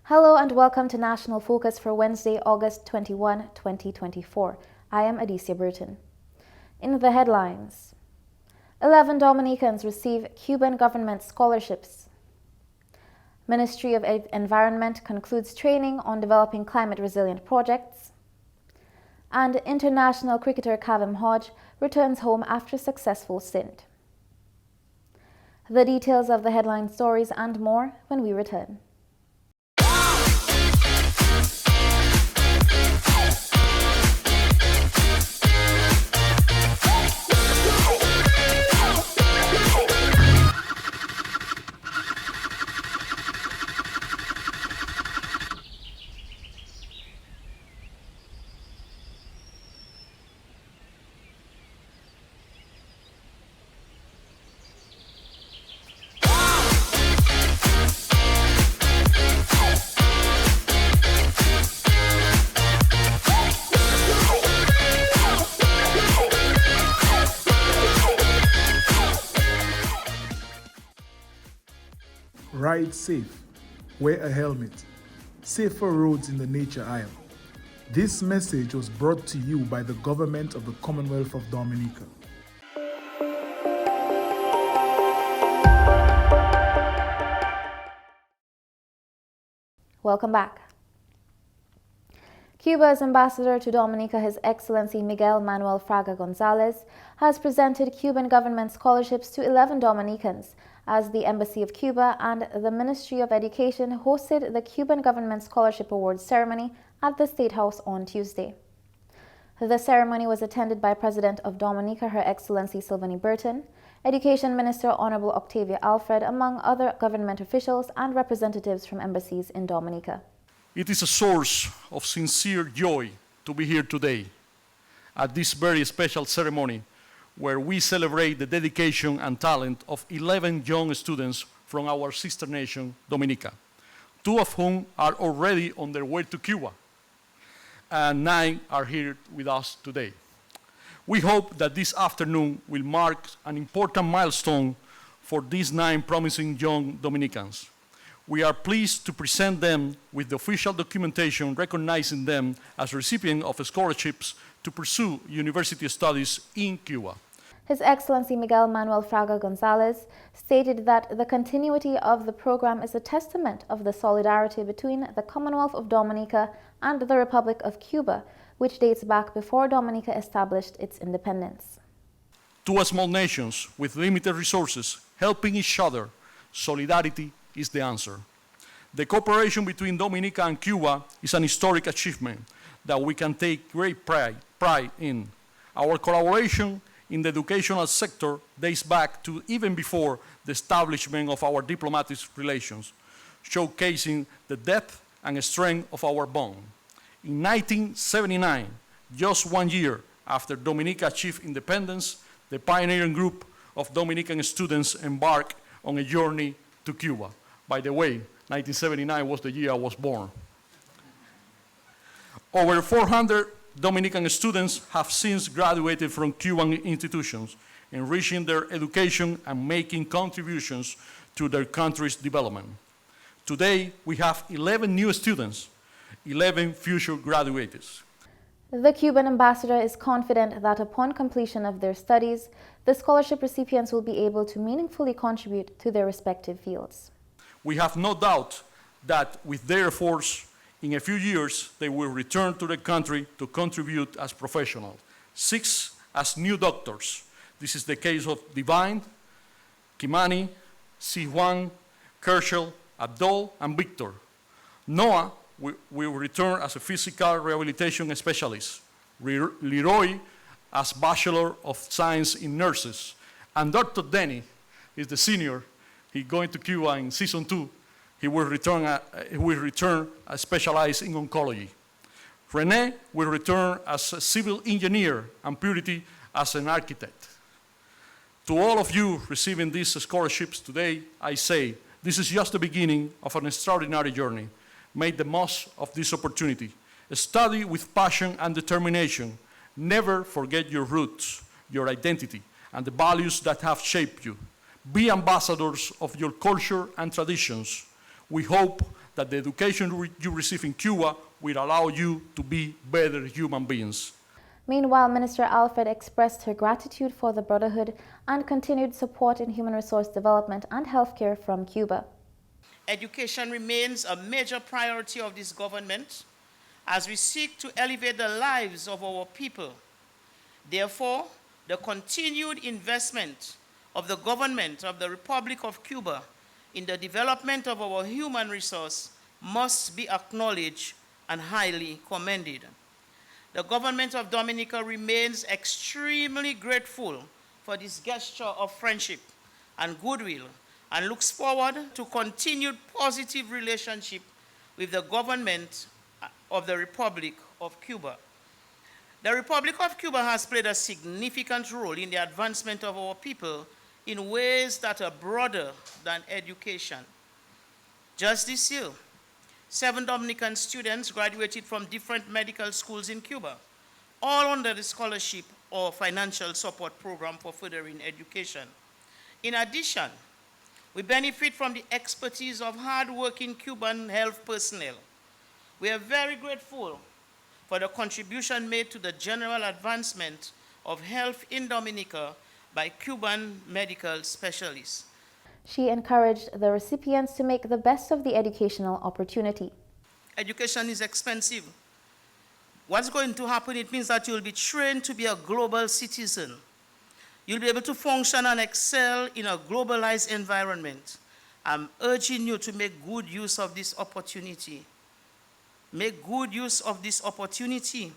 Hello and welcome to National Focus for Wednesday, August 21, 2024. I am Adicia Burton. In the headlines, 11 Dominicans receive Cuban government scholarships. Ministry of Environment concludes training on developing climate-resilient projects. And international cricketer Kavem Hodge returns home after successful stint. The details of the headline stories and more when we return. Ride safe, wear a helmet, safer roads in the nature aisle. This message was brought to you by the government of the Commonwealth of Dominica. Welcome back. Cuba's ambassador to Dominica, His Excellency Miguel Manuel Fraga Gonzalez, has presented Cuban government scholarships to 11 Dominicans as the Embassy of Cuba and the Ministry of Education hosted the Cuban Government Scholarship Awards ceremony at the State House on Tuesday. The ceremony was attended by President of Dominica, Her Excellency Sylvanie Burton, Education Minister Honorable Octavia Alfred, among other government officials and representatives from embassies in Dominica. It is a source of sincere joy to be here today at this very special ceremony where we celebrate the dedication and talent of 11 young students from our sister nation, Dominica, 2 of whom are already on their way to Cuba, and 9 are here with us today. We hope that this afternoon will mark an important milestone for these 9 promising young Dominicans. We are pleased to present them with the official documentation recognizing them as recipients of scholarships to pursue university studies in Cuba. His Excellency Miguel Manuel Fraga Gonzalez stated that the continuity of the program is a testament of the solidarity between the Commonwealth of Dominica and the Republic of Cuba, which dates back before Dominica established its independence. 2 small nations with limited resources helping each other, solidarity is the answer. The cooperation between Dominica and Cuba is an historic achievement that we can take great pride in. Our collaboration in the educational sector dates back to even before the establishment of our diplomatic relations, showcasing the depth and strength of our bond. In 1979, just 1 year after Dominica achieved independence, the pioneering group of Dominican students embarked on a journey to Cuba. By the way, 1979 was the year I was born. Over 400 Dominican students have since graduated from Cuban institutions, enriching their education and making contributions to their country's development. Today, we have 11 new students, 11 future graduates. The Cuban ambassador is confident that upon completion of their studies, the scholarship recipients will be able to meaningfully contribute to their respective fields. We have no doubt that with their efforts, in a few years, they will return to the country to contribute as professionals. 6 as new doctors. This is the case of Divine, Kimani, Si Juan, Kershel, Abdul, and Victor. Noah will return as a physical rehabilitation specialist. Leroy as Bachelor of Science in Nurses. And Dr. Denny is the senior. He's going to Cuba in season 2. He will return specialized in oncology. Rene will return as a civil engineer and Purity as an architect. To all of you receiving these scholarships today, I say, this is just the beginning of an extraordinary journey. Make the most of this opportunity. Study with passion and determination. Never forget your roots, your identity, and the values that have shaped you. Be ambassadors of your culture and traditions. We hope that the education you receive in Cuba will allow you to be better human beings. Meanwhile, Minister Alfred expressed her gratitude for the Brotherhood and continued support in human resource development and healthcare from Cuba. Education remains a major priority of this government as we seek to elevate the lives of our people. Therefore, the continued investment of the government of the Republic of Cuba in the development of our human resource must be acknowledged and highly commended. The government of Dominica remains extremely grateful for this gesture of friendship and goodwill and looks forward to continued positive relationship with the government of the Republic of Cuba. The Republic of Cuba has played a significant role in the advancement of our people in ways that are broader than education. Just this year, 7 Dominican students graduated from different medical schools in Cuba, all under the scholarship or financial support program for furthering education. In addition, we benefit from the expertise of hard-working Cuban health personnel. We are very grateful for the contribution made to the general advancement of health in Dominica by Cuban medical specialists. She encouraged the recipients to make the best of the educational opportunity. Education is expensive. What's going to happen? It means that you'll be trained to be a global citizen. You'll be able to function and excel in a globalized environment. I'm urging you to make good use of this opportunity. Make good use of this opportunity.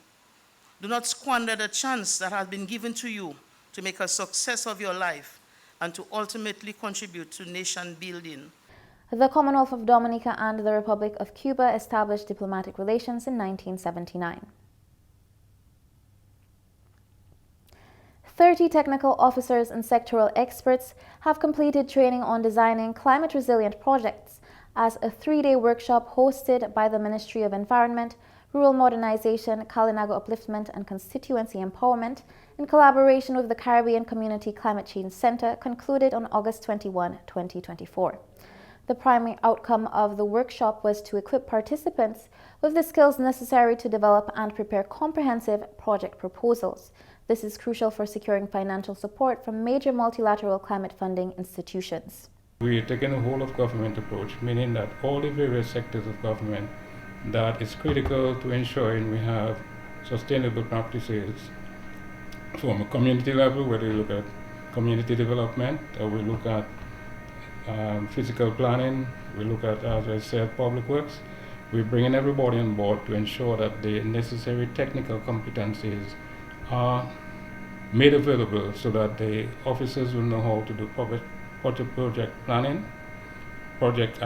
Do not squander the chance that has been given to you to make a success of your life and to ultimately contribute to nation building. The Commonwealth of Dominica and the Republic of Cuba established diplomatic relations in 1979. 30 technical officers and sectoral experts have completed training on designing climate-resilient projects as a 3-day workshop hosted by the Ministry of Environment, Rural Modernization, Kalinago Upliftment and Constituency Empowerment in collaboration with the Caribbean Community Climate Change Center concluded on August 21, 2024. The primary outcome of the workshop was to equip participants with the skills necessary to develop and prepare comprehensive project proposals. This is crucial for securing financial support from major multilateral climate funding institutions. We are taking a whole of government approach, meaning that all the various sectors of government that is critical to ensuring we have sustainable practices from a community level, whether we look at community development or we look at physical planning, we look at, as I said, public works. We're bringing everybody on board to ensure that the necessary technical competencies are made available so that the officers will know how to do project planning, project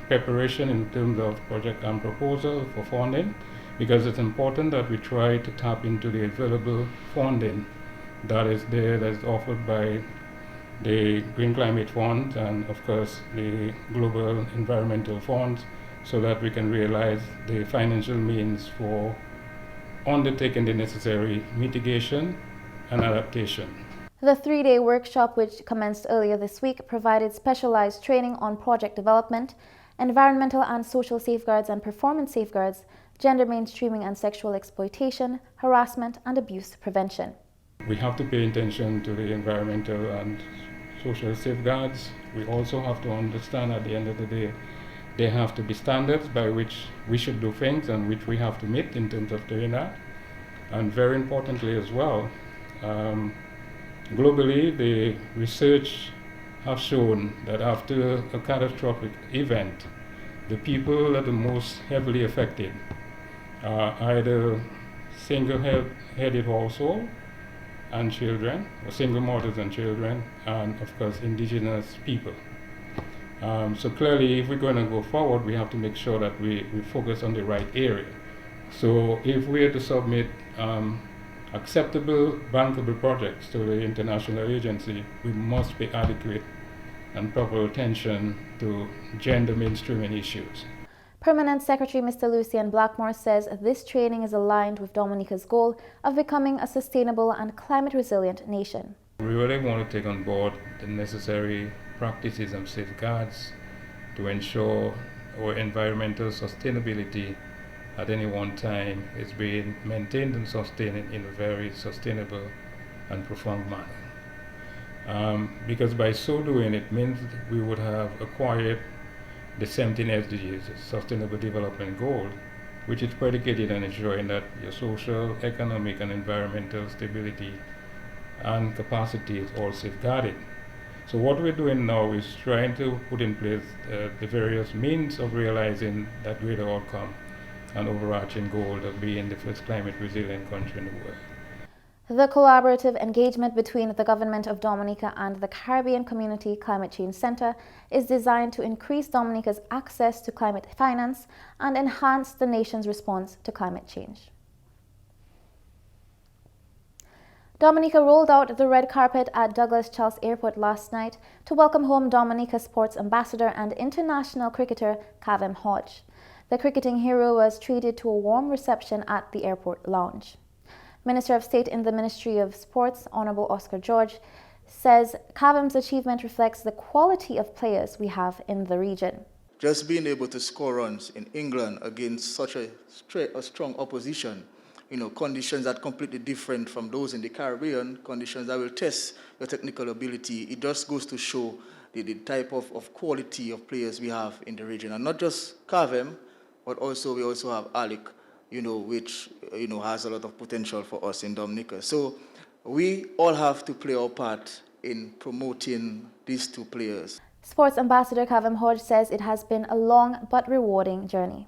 preparation in terms of project proposal for funding, because it's important that we try to tap into the available funding that is there, that's offered by the Green Climate Fund and of course the Global Environmental Funds, so that we can realize the financial means for undertaking the necessary mitigation and adaptation. The 3-day workshop, which commenced earlier this week, provided specialized training on project development, environmental and social safeguards and performance safeguards, gender mainstreaming and sexual exploitation, harassment and abuse prevention. We have to pay attention to the environmental and social safeguards. We also have to understand at the end of the day, there have to be standards by which we should do things and which we have to meet in terms of doing that. And very importantly as well, globally, the research have shown that after a catastrophic event, the people that are the most heavily affected are either single-headed household and children, or single mothers and children, and of course indigenous people. So clearly, if we're going to go forward, we have to make sure that we focus on the right area. So if we are to submit acceptable, bankable projects to the international agency, we must pay adequate and proper attention to gender mainstreaming issues. Permanent Secretary Mr. Lucian Blackmore says this training is aligned with Dominica's goal of becoming a sustainable and climate-resilient nation. We really want to take on board the necessary practices and safeguards to ensure our environmental sustainability at any one time is being maintained and sustained in a very sustainable and profound manner. Because by so doing, it means we would have acquired the 17 SDGs, Sustainable Development Goal, which is predicated on ensuring that your social, economic, and environmental stability and capacity is all safeguarded. So what we're doing now is trying to put in place the various means of realizing that greater outcome and overarching goal of being the first climate resilient country in the world. The collaborative engagement between the Government of Dominica and the Caribbean Community Climate Change Center is designed to increase Dominica's access to climate finance and enhance the nation's response to climate change. Dominica rolled out the red carpet at Douglas Charles Airport last night to welcome home Dominica sports ambassador and international cricketer Kavem Hodge. The cricketing hero was treated to a warm reception at the airport lounge. Minister of State in the Ministry of Sports, Honorable Oscar George, says Kavem's achievement reflects the quality of players we have in the region. Just being able to score runs in England against such a strong opposition, conditions that are completely different from those in the Caribbean, conditions that will test your technical ability. It just goes to show the type of quality of players we have in the region. And not just Kavem, but we also have Alec, which, has a lot of potential for us in Dominica. So we all have to play our part in promoting these two players. Sports Ambassador Kavem Hodge says it has been a long but rewarding journey.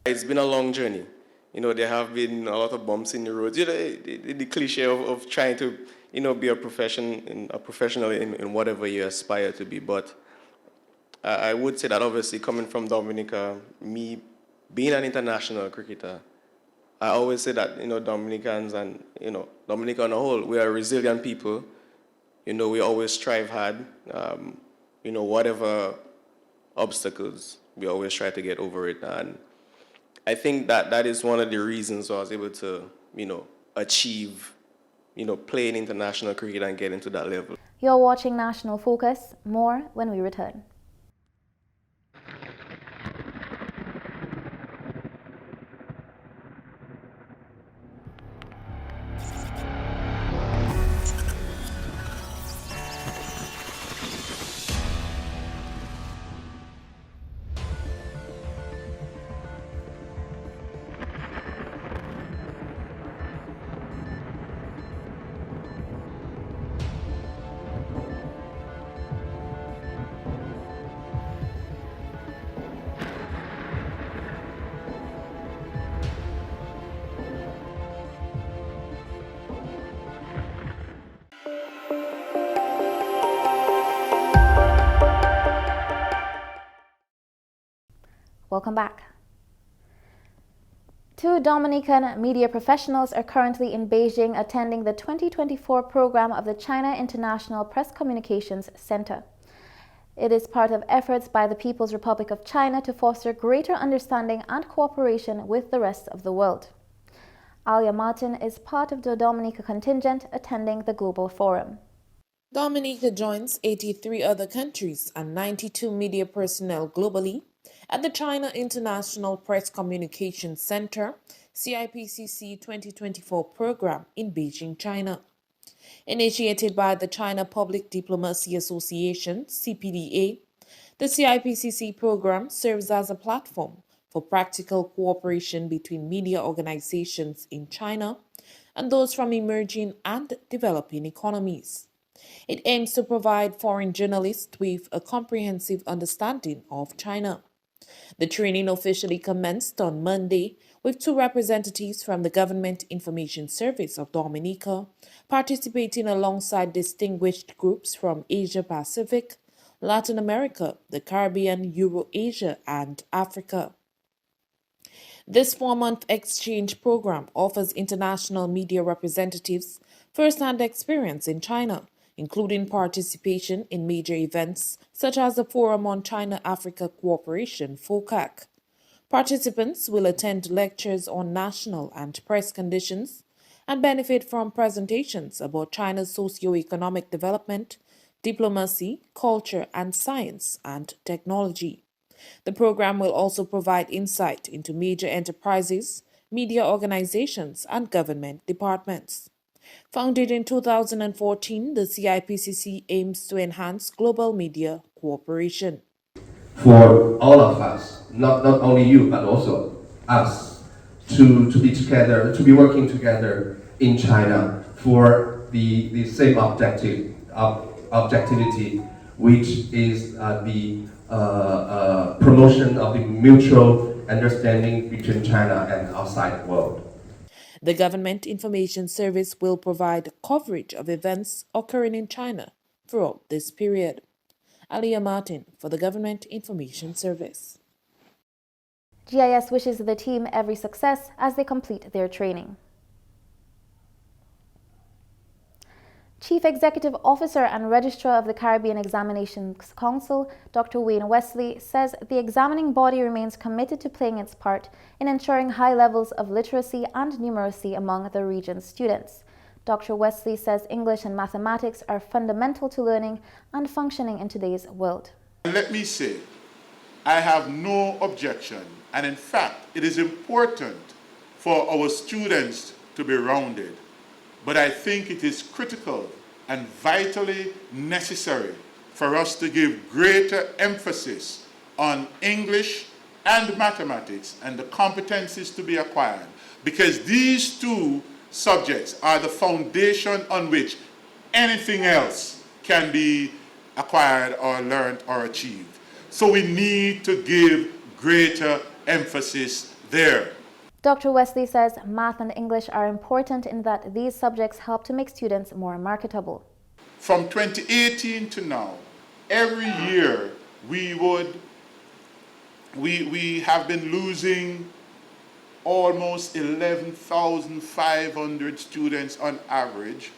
It's been a long journey. There have been a lot of bumps in the road. The cliche of trying to, be a professional in whatever you aspire to be. But I would say that obviously coming from Dominica, me being an international cricketer, I always say that, Dominicans and, Dominica on a whole, we are resilient people. We always strive hard. Whatever obstacles, we always try to get over it. And I think that is one of the reasons I was able to, achieve, playing international cricket and get into that level. You're watching National Focus. More when we return. Welcome back. Two Dominican media professionals are currently in Beijing attending the 2024 program of the China International Press Communications Center. It is part of efforts by the People's Republic of China to foster greater understanding and cooperation with the rest of the world. Alia Martin is part of the Dominica contingent attending the Global Forum. Dominica joins 83 other countries and 92 media personnel globally at the China International Press Communications Center, CIPCC 2024 program in Beijing, China. Initiated by the China Public Diplomacy Association, CPDA, the CIPCC program serves as a platform for practical cooperation between media organizations in China and those from emerging and developing economies. It aims to provide foreign journalists with a comprehensive understanding of China. The training officially commenced on Monday with two representatives from the Government Information Service of Dominica participating alongside distinguished groups from Asia Pacific, Latin America, the Caribbean, Eurasia, and Africa. This 4-month exchange program offers international media representatives first-hand experience in China, including participation in major events such as the Forum on China-Africa Cooperation, FOCAC. Participants will attend lectures on national and press conditions and benefit from presentations about China's socio-economic development, diplomacy, culture, and science and technology. The program will also provide insight into major enterprises, media organizations, and government departments. Founded in 2014, the CIPCC aims to enhance global media cooperation. For all of us, not only you, but also us, to be together, to be working together in China for the same objectivity, which is the promotion of the mutual understanding between China and outside the world. The Government Information Service will provide coverage of events occurring in China throughout this period. Aliyah Martin for the Government Information Service. GIS wishes the team every success as they complete their training. Chief Executive Officer and Registrar of the Caribbean Examinations Council, Dr. Wayne Wesley, says the examining body remains committed to playing its part in ensuring high levels of literacy and numeracy among the region's students. Dr. Wesley says English and mathematics are fundamental to learning and functioning in today's world. Let me say, I have no objection, and in fact, it is important for our students to be rounded. But I think it is critical and vitally necessary for us to give greater emphasis on English and mathematics and the competencies to be acquired, because these two subjects are the foundation on which anything else can be acquired or learned or achieved. So we need to give greater emphasis there. Dr. Wesley says math and English are important in that these subjects help to make students more marketable. From 2018 to now, every year we have been losing almost 11,500 students on average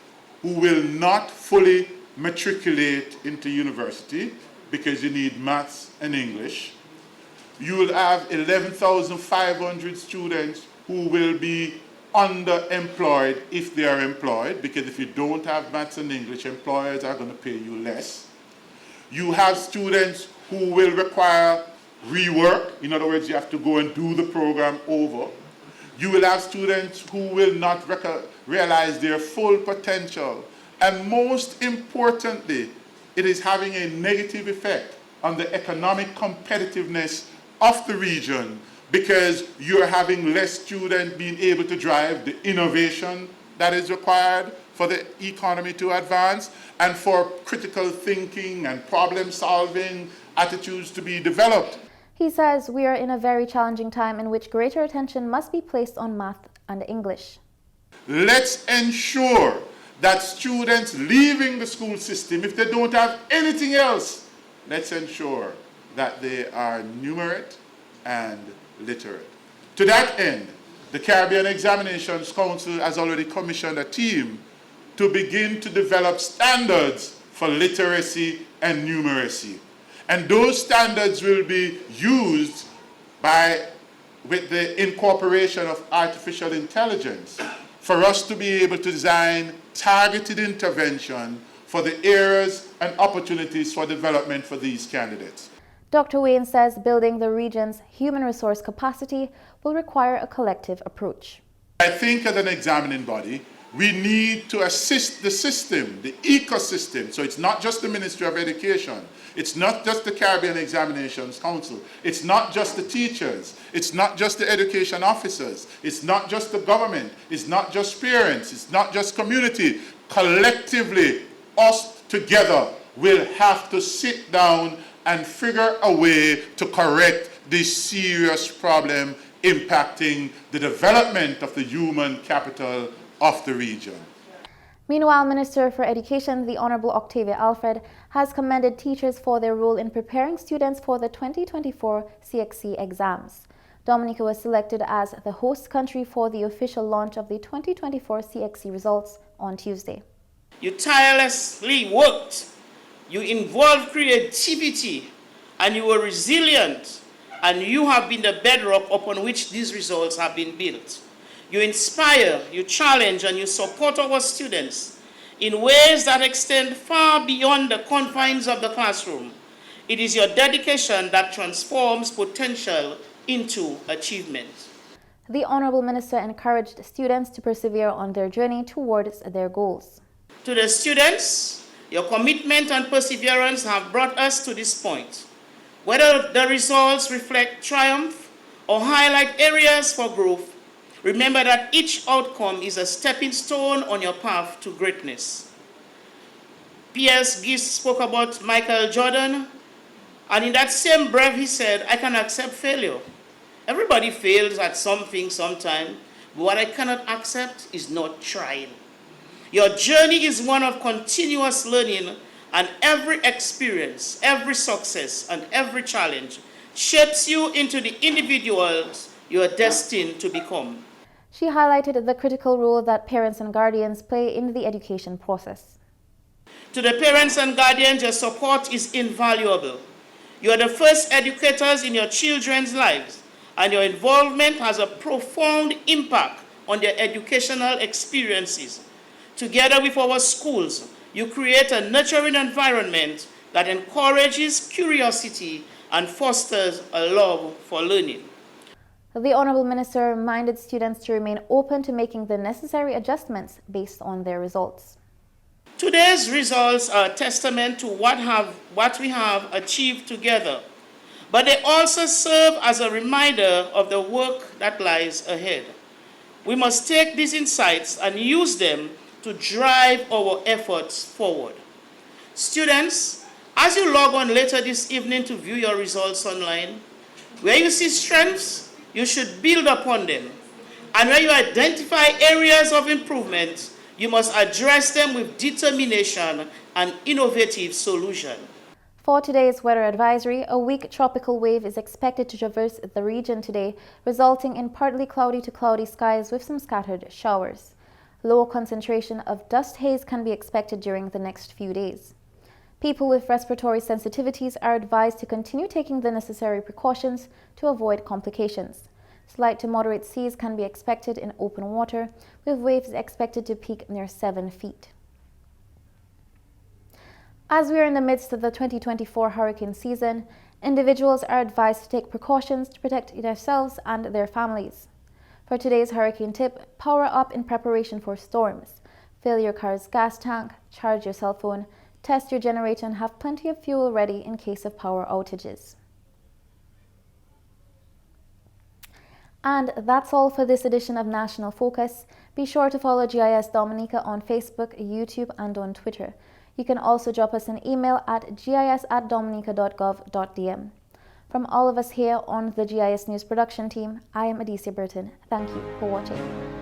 who will not fully matriculate into university because you need maths and English. You will have 11,500 students who will be underemployed if they are employed, because if you don't have maths and English, employers are going to pay you less. You have students who will require rework. In other words, you have to go and do the program over. You will have students who will not realize their full potential. And most importantly, it is having a negative effect on the economic competitiveness of the region, because you're having less students being able to drive the innovation that is required for the economy to advance and for critical thinking and problem-solving attitudes to be developed. He says we are in a very challenging time in which greater attention must be placed on math and English. Let's ensure that students leaving the school system, if they don't have anything else, let's ensure that they are numerate and literate. To that end, the Caribbean Examinations Council has already commissioned a team to begin to develop standards for literacy and numeracy. And those standards will be used with the incorporation of artificial intelligence for us to be able to design targeted intervention for the areas and opportunities for development for these candidates. Dr. Wayne says building the region's human resource capacity will require a collective approach. I think as an examining body, we need to assist the system, the ecosystem. So it's not just the Ministry of Education. It's not just the Caribbean Examinations Council. It's not just the teachers. It's not just the education officers. It's not just the government. It's not just parents. It's not just community. Collectively, us together will have to sit down and figure a way to correct this serious problem impacting the development of the human capital of the region. Meanwhile, Minister for Education, the Honorable Octavia Alfred, has commended teachers for their role in preparing students for the 2024 CXC exams. Dominica was selected as the host country for the official launch of the 2024 CXC results on Tuesday. You tirelessly worked, you involved creativity, and you were resilient, and you have been the bedrock upon which these results have been built. You inspire, you challenge, and you support our students in ways that extend far beyond the confines of the classroom. It is your dedication that transforms potential into achievement. The Honorable Minister encouraged students to persevere on their journey towards their goals. To the students, your commitment and perseverance have brought us to this point. Whether the results reflect triumph or highlight areas for growth, remember that each outcome is a stepping stone on your path to greatness. P.S. Gist spoke about Michael Jordan, and in that same breath he said, I can accept failure. Everybody fails at something sometime, but what I cannot accept is not trying. Your journey is one of continuous learning, and every experience, every success, and every challenge shapes you into the individuals you are destined to become. She highlighted the critical role that parents and guardians play in the education process. To the parents and guardians, your support is invaluable. You are the first educators in your children's lives, and your involvement has a profound impact on their educational experiences. Together with our schools, you create a nurturing environment that encourages curiosity and fosters a love for learning. The Honourable Minister reminded students to remain open to making the necessary adjustments based on their results. Today's results are a testament to what we have achieved together, but they also serve as a reminder of the work that lies ahead. We must take these insights and use them to drive our efforts forward. Students, as you log on later this evening to view your results online, where you see strengths, you should build upon them. And where you identify areas of improvement, you must address them with determination and innovative solution. For today's weather advisory, a weak tropical wave is expected to traverse the region today, resulting in partly cloudy to cloudy skies with some scattered showers. Low concentration of dust haze can be expected during the next few days. People with respiratory sensitivities are advised to continue taking the necessary precautions to avoid complications. Slight to moderate seas can be expected in open water, with waves expected to peak near 7 feet. As we are in the midst of the 2024 hurricane season, individuals are advised to take precautions to protect themselves and their families. For today's hurricane tip, power up in preparation for storms. Fill your car's gas tank, charge your cell phone, test your generator, and have plenty of fuel ready in case of power outages. And that's all for this edition of National Focus. Be sure to follow GIS Dominica on Facebook, YouTube, and on Twitter. You can also drop us an email at gis@dominica.gov.dm. From all of us here on the GIS News production team, I am Adisia Burton. Thank you for watching.